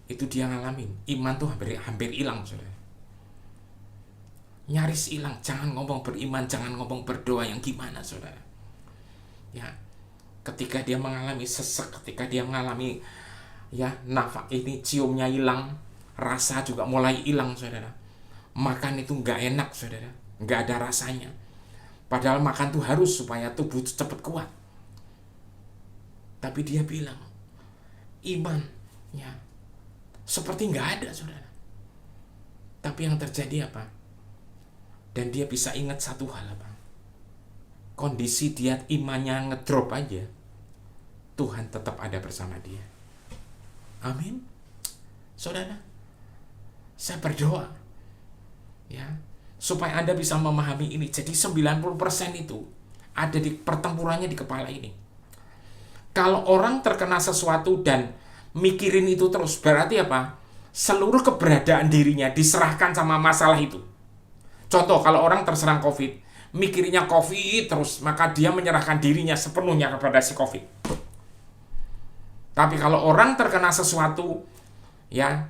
C: Itu dia ngalamin. Iman tuh hampir hilang, saudara. Nyaris hilang. Jangan ngomong beriman, jangan ngomong berdoa yang gimana, saudara. Ya, ketika dia mengalami sesek, ketika dia mengalami Ya, nafas ini ciumnya hilang, rasa juga mulai hilang, saudara. Makan itu nggak enak, saudara, nggak ada rasanya. Padahal makan tuh harus supaya tubuh cepat kuat. Tapi dia bilang, imannya seperti nggak ada, saudara. Tapi yang terjadi apa? Dan dia bisa ingat satu hal apa? Kondisi dia imannya ngedrop aja, Tuhan tetap ada bersama dia. Amin. Saudara, saya berdoa ya, supaya Anda bisa memahami ini. Jadi 90% itu ada di pertempurannya di kepala ini. Kalau orang terkena sesuatu dan mikirin itu terus, berarti apa? Seluruh keberadaan dirinya diserahkan sama masalah itu. Contoh, kalau orang terserang COVID, mikirnya COVID terus, maka dia menyerahkan dirinya sepenuhnya kepada si COVID. Tapi kalau orang terkena sesuatu, ya,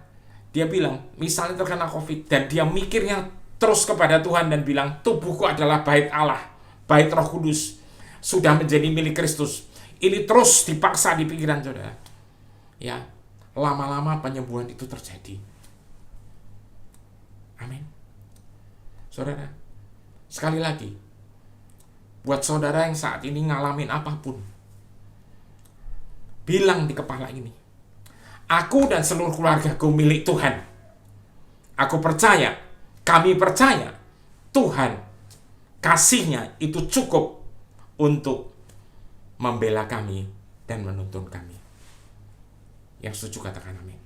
C: dia bilang, misalnya terkena COVID, dan dia mikirnya terus kepada Tuhan dan bilang, tubuhku adalah bait Allah, bait Roh Kudus, sudah menjadi milik Kristus. Ini terus dipaksa di pikiran saudara. Ya, lama-lama penyembuhan itu terjadi. Amin. Saudara, sekali lagi, buat saudara yang saat ini ngalamin apapun, bilang di kepala ini, aku dan seluruh keluargaku milik Tuhan. Aku percaya, kami percaya, Tuhan kasih-Nya itu cukup untuk membela kami dan menuntun kami. Yang setuju katakan amin.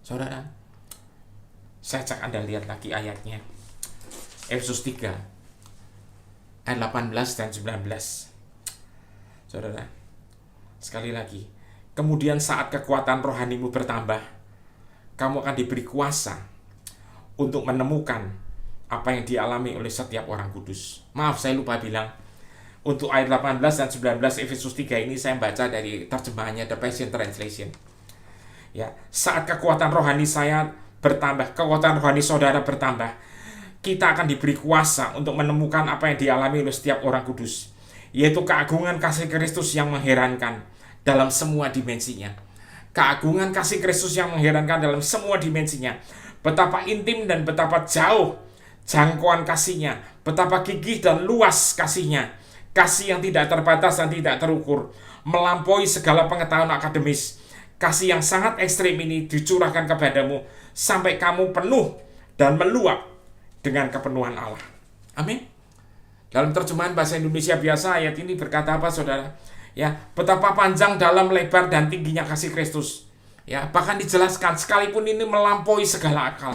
C: Saudara, saya ajak Anda lihat lagi ayatnya. Efesus 3 ayat 18 dan 19. Saudara, sekali lagi, kemudian saat kekuatan rohanimu bertambah, kamu akan diberi kuasa untuk menemukan apa yang dialami oleh setiap orang kudus. Maaf, saya lupa bilang, untuk ayat 18 dan 19 Efesus 3 ini saya baca dari terjemahannya The Passion Translation. Ya, saat kekuatan rohani saya bertambah, kekuatan rohani saudara bertambah, kita akan diberi kuasa untuk menemukan apa yang dialami oleh setiap orang kudus, yaitu keagungan kasih Kristus yang mengherankan dalam semua dimensinya. Keagungan kasih Kristus yang mengherankan dalam semua dimensinya. Betapa intim dan betapa jauh jangkauan kasih-Nya, betapa gigih dan luas kasih-Nya. Kasih yang tidak terbatas dan tidak terukur, melampaui segala pengetahuan akademis. Kasih yang sangat ekstrim ini dicurahkan kepadamu sampai kamu penuh dan meluap dengan kepenuhan Allah. Amin. Dalam terjemahan bahasa Indonesia biasa, ayat ini berkata apa, saudara? Ya, betapa panjang, dalam, lebar, dan tingginya kasih Kristus. Ya, bahkan dijelaskan sekalipun ini melampaui segala akal.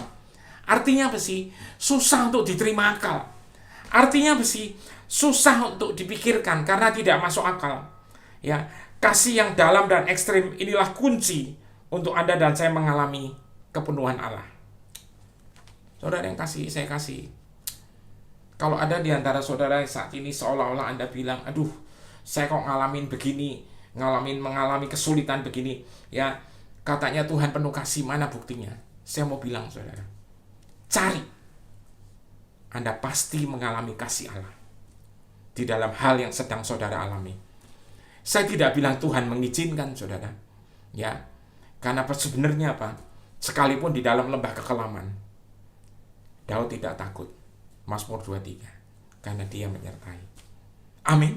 C: Artinya apa sih? Susah untuk diterima akal. Artinya apa sih? Susah untuk dipikirkan karena tidak masuk akal. Ya, kasih yang dalam dan ekstrim inilah kunci untuk Anda dan saya mengalami kepenuhan Allah. Saudara yang kasih, saya kasih. Kalau ada di antara saudara yang saat ini seolah-olah Anda bilang, aduh, saya kok ngalamin begini, mengalami kesulitan begini, ya, katanya Tuhan penuh kasih, mana buktinya? Saya mau bilang, saudara, cari. Anda pasti mengalami kasih Allah di dalam hal yang sedang saudara alami. Saya tidak bilang Tuhan mengizinkan, saudara, ya, karena sebenarnya apa? Sekalipun di dalam lembah kekelaman, Daud tidak takut. Mazmur 23, karena Dia menyertai. Amin.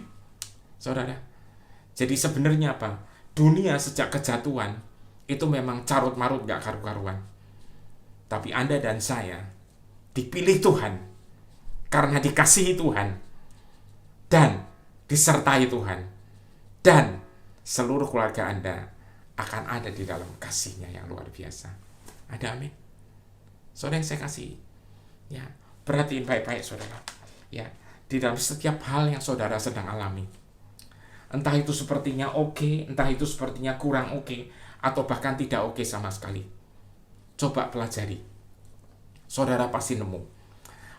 C: Saudara, jadi sebenarnya apa? Dunia sejak kejatuhan itu memang carut-marut, gak karu-karuan. Tapi Anda dan saya dipilih Tuhan karena dikasihi Tuhan dan disertai Tuhan, dan seluruh keluarga Anda akan ada di dalam kasih-Nya yang luar biasa. Ada amin. Saudara yang saya kasih, ya, perhatiin baik-baik, saudara. Ya, di dalam setiap hal yang saudara sedang alami, entah itu sepertinya oke, entah itu sepertinya kurang oke, atau bahkan tidak oke sama sekali. Coba pelajari. Saudara pasti nemu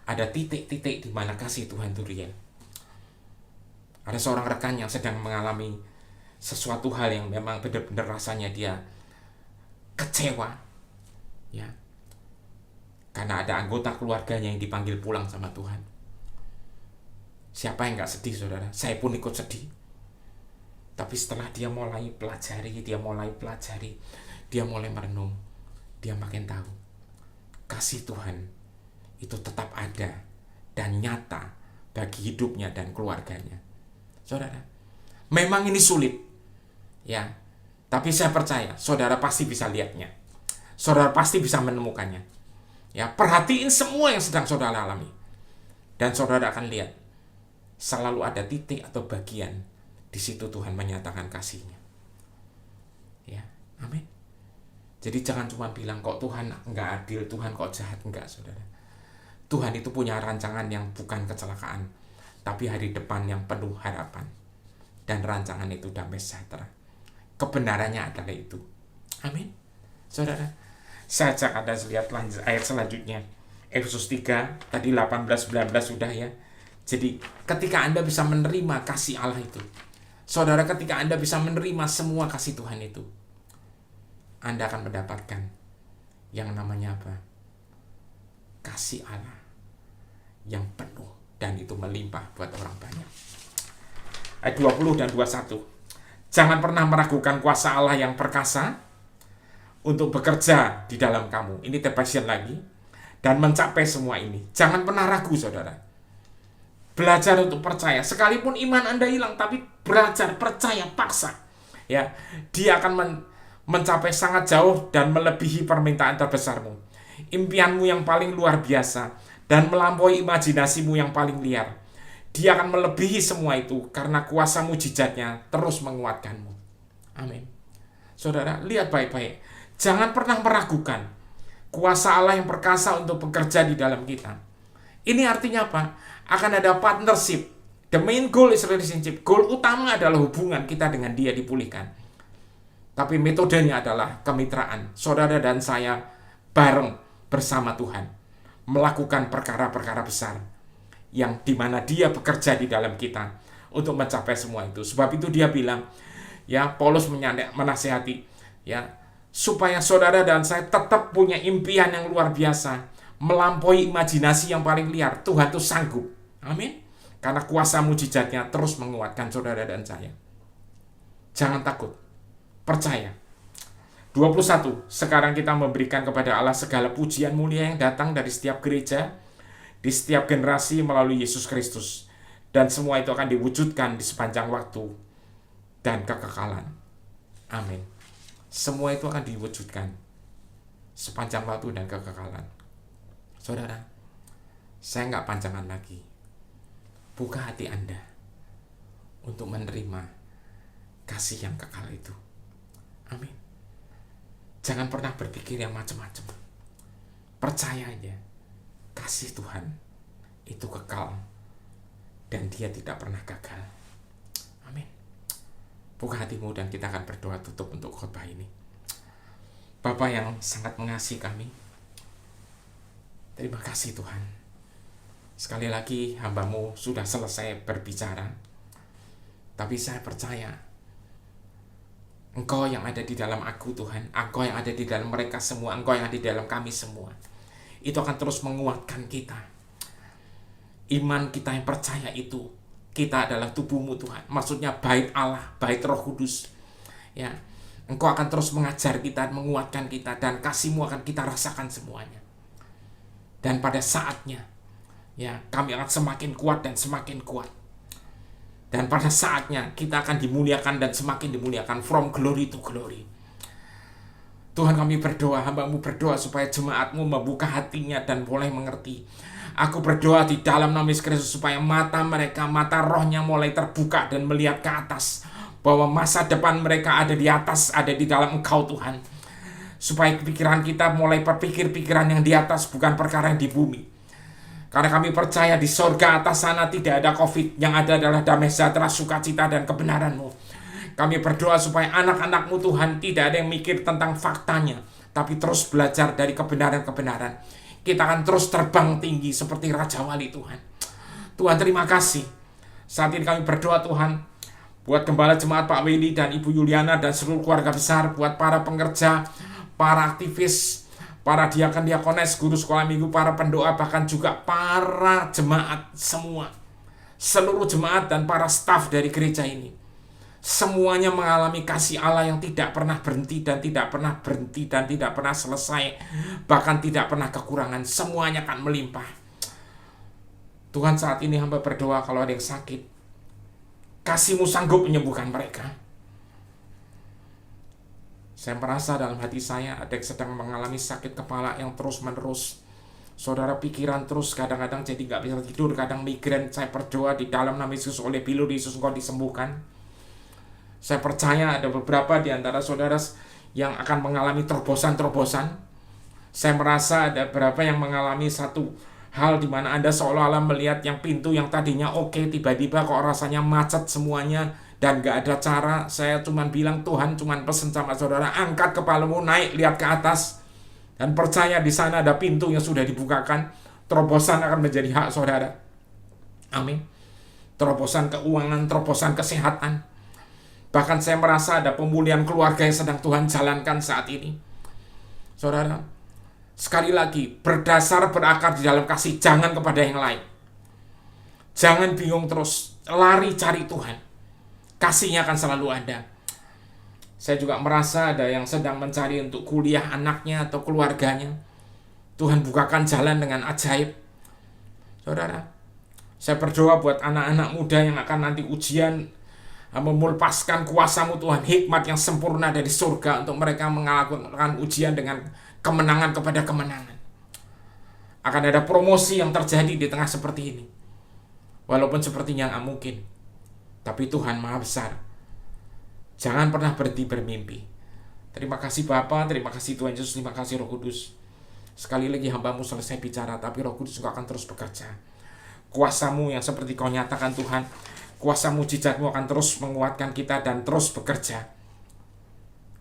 C: ada titik-titik di mana kasih Tuhan itu real. Ada seorang rekan yang sedang mengalami sesuatu hal yang memang benar-benar rasanya dia kecewa, ya, karena ada anggota keluarganya yang dipanggil pulang sama Tuhan. Siapa yang gak sedih, saudara? Saya pun ikut sedih. Tapi setelah dia mulai pelajari, dia mulai merenung, dia makin tahu kasih Tuhan itu tetap ada dan nyata bagi hidupnya dan keluarganya. Saudara, memang ini sulit, ya. Tapi saya percaya saudara pasti bisa lihatnya. Saudara pasti bisa menemukannya. Ya, perhatiin semua yang sedang saudara alami. Dan saudara akan lihat selalu ada titik atau bagian di situ Tuhan menyatakan kasih-Nya. Ya, amin. Jadi jangan cuma bilang kok Tuhan enggak adil, Tuhan kok jahat, enggak, saudara. Tuhan itu punya rancangan yang bukan kecelakaan, tapi hari depan yang penuh harapan. Dan rancangan itu damai sejahtera. Kebenarannya adalah itu. Amin. Saudara, saya ajak Anda lihat ayat selanjutnya. Efesus 3, tadi 18-19 sudah ya. Jadi ketika Anda bisa menerima kasih Allah itu, saudara, ketika Anda bisa menerima semua kasih Tuhan itu, Anda akan mendapatkan yang namanya apa? Kasih Allah yang penuh dan itu melimpah buat orang banyak. Ayat 20 dan 21. Jangan pernah meragukan kuasa Allah yang perkasa untuk bekerja di dalam kamu. Ini terpasien lagi. Dan mencapai semua ini. Jangan pernah ragu, saudara. Belajar untuk percaya. Sekalipun iman Anda hilang, tapi belajar, percaya, paksa. Ya, dia akan mencapai sangat jauh dan melebihi permintaan terbesarmu. Impianmu yang paling luar biasa dan melampaui imajinasimu yang paling liar. Dia akan melebihi semua itu karena kuasa mujizatnya terus menguatkanmu. Amin. Saudara, lihat baik-baik. Jangan pernah meragukan kuasa Allah yang perkasa untuk bekerja di dalam kita. Ini artinya apa? Akan ada partnership. The main goal is relationship. Goal utama adalah hubungan kita dengan dia dipulihkan. Tapi metodenya adalah kemitraan. Saudara dan saya bareng bersama Tuhan melakukan perkara-perkara besar yang dimana dia bekerja di dalam kita untuk mencapai semua itu. Sebab itu dia bilang, ya, Paulus menasihati, ya, supaya saudara dan saya tetap punya impian yang luar biasa, melampaui imajinasi yang paling liar. Tuhan itu sanggup. Amin. Karena kuasa mujizatnya terus menguatkan saudara dan saya. Jangan takut. Percaya. 21. Sekarang kita memberikan kepada Allah segala pujian mulia yang datang dari setiap gereja, di setiap generasi melalui Yesus Kristus. Dan semua itu akan diwujudkan di sepanjang waktu dan kekekalan. Amin. Semua itu akan diwujudkan sepanjang waktu dan kekekalan. Saudara, saya nggak panjangan lagi. Buka hati Anda untuk menerima kasih yang kekal itu. Amin. Jangan pernah berpikir yang macam-macam. Percaya aja, kasih Tuhan itu kekal dan dia tidak pernah gagal. Amin. Buka hatimu dan kita akan berdoa tutup untuk khotbah ini. Bapa yang sangat mengasihi kami, terima kasih Tuhan. Sekali lagi hamba-Mu sudah selesai berbicara, tapi saya percaya Engkau yang ada di dalam aku Tuhan, Engkau yang ada di dalam mereka semua, Engkau yang ada di dalam kami semua, itu akan terus menguatkan kita. Iman kita yang percaya itu, kita adalah tubuh-Mu Tuhan. Maksudnya bait Allah, bait Roh Kudus. Ya, Engkau akan terus mengajar kita, menguatkan kita, dan kasih-Mu akan kita rasakan semuanya. Dan pada saatnya, ya, kami akan semakin kuat dan semakin kuat. Dan pada saatnya kita akan dimuliakan dan semakin dimuliakan from glory to glory. Tuhan, kami berdoa, hamba-Mu berdoa supaya jemaat-Mu membuka hatinya dan boleh mengerti. Aku berdoa di dalam nama Yesus Kristus supaya mata mereka, mata rohnya mulai terbuka dan melihat ke atas. Bahwa masa depan mereka ada di atas, ada di dalam Engkau Tuhan. Supaya pikiran kita mulai berpikir pikiran yang di atas, bukan perkara yang di bumi. Karena kami percaya di sorga atas sana tidak ada COVID. Yang ada adalah damai sejahtera, sukacita, dan kebenaran-Mu. Kami berdoa supaya anak-anak-Mu Tuhan tidak ada yang mikir tentang faktanya, tapi terus belajar dari kebenaran-kebenaran. Kita akan terus terbang tinggi seperti Raja Wali Tuhan. Tuhan, terima kasih. Saat ini kami berdoa Tuhan, buat Gembala Jemaat Pak Willy dan Ibu Yuliana dan seluruh keluarga besar, buat para pengerja, para aktivis, para diakon-diakones, guru sekolah minggu, para pendoa, bahkan juga para jemaat semua. Seluruh jemaat dan para staf dari gereja ini. semuanya mengalami kasih Allah yang tidak pernah berhenti dan tidak pernah berhenti dan tidak pernah selesai, bahkan tidak pernah kekurangan, semuanya akan melimpah. Tuhan, saat ini hamba berdoa kalau ada yang sakit, kasih-Mu sanggup menyembuhkan mereka. Saya merasa dalam hati saya ada yang sedang mengalami sakit kepala yang terus-menerus. Saudara, pikiran terus kadang-kadang jadi gak bisa tidur, kadang migrain. Saya berdoa di dalam nama Yesus, oleh bilur Yesus Engkau disembuhkan. Saya percaya ada beberapa di antara saudara yang akan mengalami terobosan-terobosan. Saya merasa ada beberapa yang mengalami satu hal di mana Anda seolah-olah melihat yang pintu yang tadinya oke, tiba-tiba kok rasanya macet semuanya dan gak ada cara. Saya cuman bilang, Tuhan cuman pesen sama saudara, angkat kepalamu, naik, lihat ke atas. Dan percaya di sana ada pintu yang sudah dibukakan. Terobosan akan menjadi hak saudara. Amin. Terobosan keuangan, terobosan kesehatan. Bahkan saya merasa ada pemulihan keluarga yang sedang Tuhan jalankan saat ini. Saudara, sekali lagi, berdasar berakar di dalam kasih, jangan kepada yang lain. Jangan bingung terus, lari cari Tuhan. Kasihnya akan selalu ada. Saya juga merasa ada yang sedang mencari untuk kuliah anaknya atau keluarganya. Tuhan bukakan jalan dengan ajaib. Saudara, saya berdoa buat anak-anak muda yang akan nanti ujian, memulepaskan kuasa-Mu Tuhan, hikmat yang sempurna dari surga untuk mereka melakukan ujian dengan kemenangan kepada kemenangan. Akan ada promosi yang terjadi di tengah seperti ini. Walaupun sepertinya nggak mungkin, tapi Tuhan Maha Besar. Jangan pernah berhenti bermimpi. Terima kasih Bapa, terima kasih Tuhan Yesus, terima kasih Roh Kudus. Sekali lagi hamba-Mu selesai bicara, tapi Roh Kudus Engkau akan terus bekerja. Kuasa-Mu yang seperti Kau nyatakan Tuhan, kuasa mujizat-Mu akan terus menguatkan kita dan terus bekerja.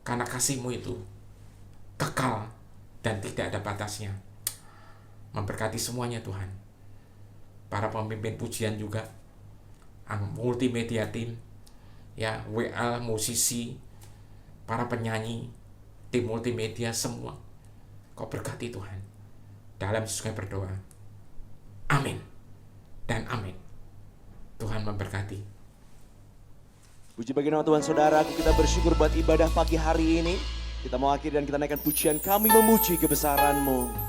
C: Karena kasih-Mu itu kekal dan tidak ada batasnya. Memberkati semuanya Tuhan. Para pemimpin pujian juga, multimedia team, ya, WA, musisi, para penyanyi, tim multimedia, semua Kau berkati Tuhan. Dalam Yesus kami berdoa. Amin dan amin. Tuhan memberkati.
A: Puji bagi nama Tuhan saudara, kita bersyukur buat ibadah pagi hari ini. Kita mau akhiri dan kita naikkan pujian, kami memuji kebesaran-Mu.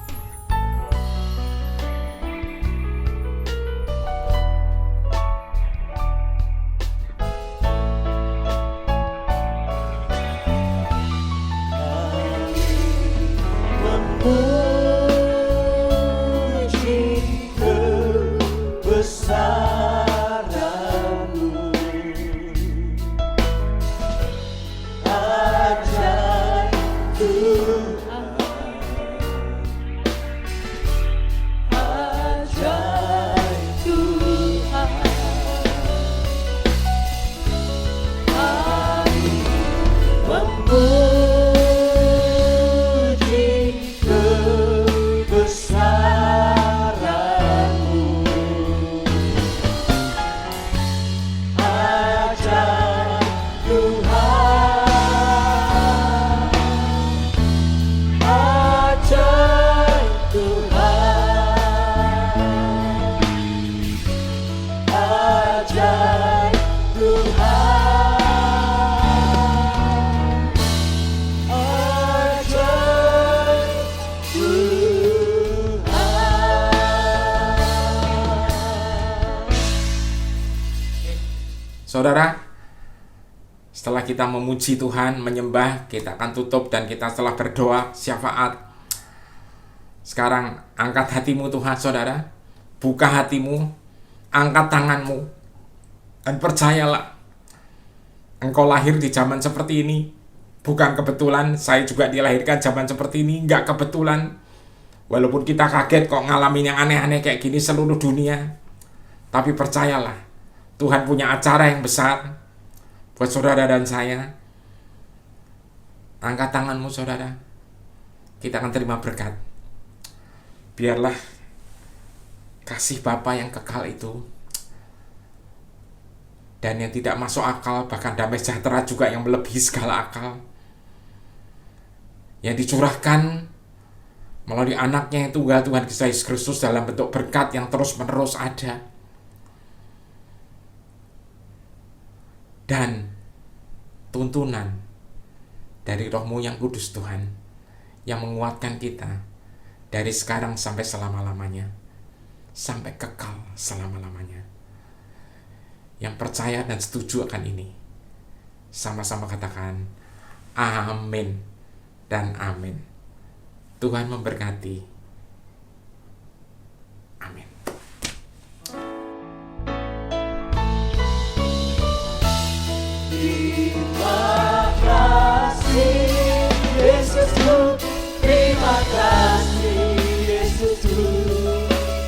C: Saudara, setelah kita memuji Tuhan, menyembah, kita akan tutup dan kita setelah berdoa, syafaat. Sekarang angkat hatimu Tuhan saudara, buka hatimu, angkat tanganmu, dan percayalah, engkau lahir di zaman seperti ini, bukan kebetulan. Saya juga dilahirkan zaman seperti ini, nggak kebetulan. Walaupun kita kaget kok ngalamin yang aneh-aneh kayak gini seluruh dunia, tapi percayalah, Tuhan punya acara yang besar buat saudara dan saya. Angkat tanganmu saudara, kita akan terima berkat. Biarlah kasih Bapa yang kekal itu, dan yang tidak masuk akal, bahkan damai sejahtera juga yang melebihi segala akal, yang dicurahkan melalui anaknya yang tunggal Tuhan Yesus Kristus dalam bentuk berkat yang terus menerus ada. Dan tuntunan dari Roh-Mu yang kudus Tuhan, yang menguatkan kita dari sekarang sampai selama-lamanya, sampai kekal selama-lamanya. Yang percaya dan setuju akan ini, sama-sama katakan amin dan amin. Tuhan memberkati. Amin.
B: Terima kasih Yesusku, terima kasih Yesusku.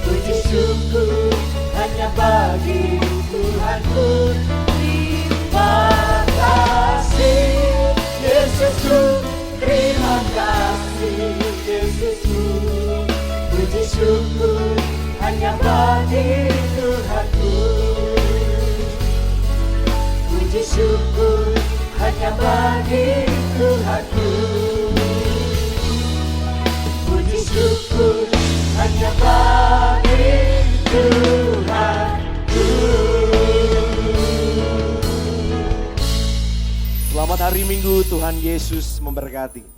B: Puji syukur hanya bagi Tuhanku. Terima kasih Yesusku, terima kasih Yesusku. Puji syukur hanya bagi Tuhanku. Puji syukur hanya bagi Tuhanku. Puji syukur hanya bagi Tuhanku.
A: Selamat hari Minggu, Tuhan Yesus memberkati.